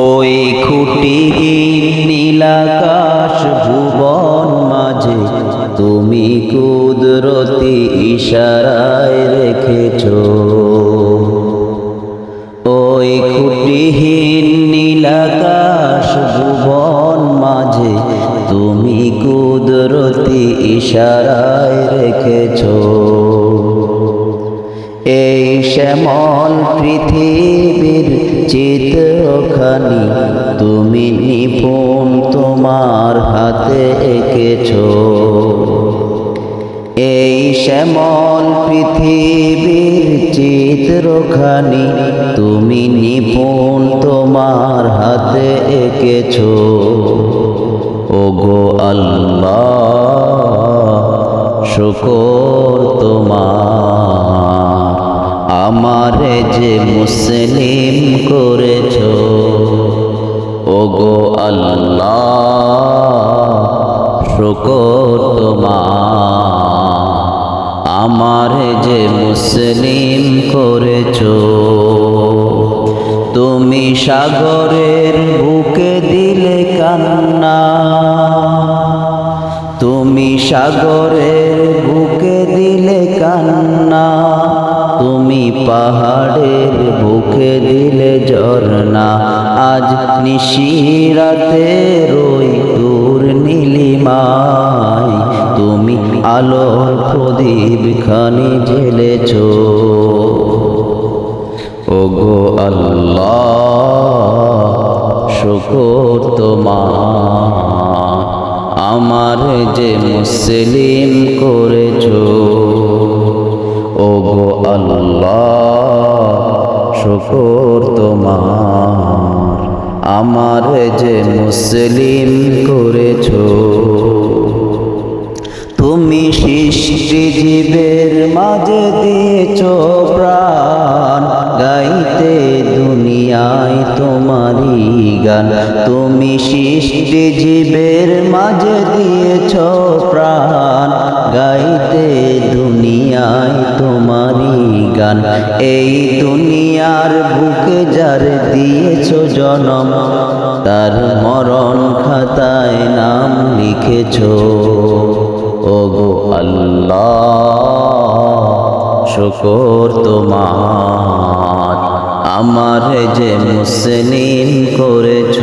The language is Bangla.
ওই খুঁটিহীন নীলাকাশ ভুবন মাঝে তুমি কুদরতি ইশারায় রেখেছ। ওই খুঁটিহীন নীলাকাশ ভুবন মাঝে তুমি কুদরতি ইশারায় রেখেছ। এই শ্যামল পৃথিবীর চিত্রখানি তুমি নিপুণ তোমার হাতে এঁকেছ। এই শ্যামল পৃথিবীর চিত্রখানি তুমি নিপুণ তোমার হাতে এঁকেছ। ওগো আল্লাহ শুকর তোমার, আমারে যে মুসলিম করেছ। ওগো আল্লাহ শুকর তোমার, আমারে যে মুসলিম করেছ। তুমি সাগরের বুকে দিলে কান্না, তুমি সাগরের বুকে দিলে কান্না, তুমি পাহাড়ের বুকে দিলে ঝরনা। আজ নিশিরাতে রই দূর নীলিমায় তুমি আলোর প্রদীপ খানি জ্বেলেছ। ওগো আল্লাহ শুকর তোমার, আমার যে মুসলিম করেছ। ওগো আল্লাহ শুকর তোমার, আমার যে মুসলিম করেছ। তুমি সৃষ্টি জীবের মাঝে দিয়েছ প্রাণ, গাইতে দুনিয়ায় তোমারই গান। তুমি সৃষ্টি জীবের মাঝে দিয়েছ প্রাণ, গাইতে দুনিয়ায় তোমারই গান। এই দুনিয়ার বুকে যার দিয়েছ জনম, তার মরণ খাতায় নাম লিখেছ। ওগো আল্লাহ শুকর তোমার, আমার যে মুসলিম করেছ।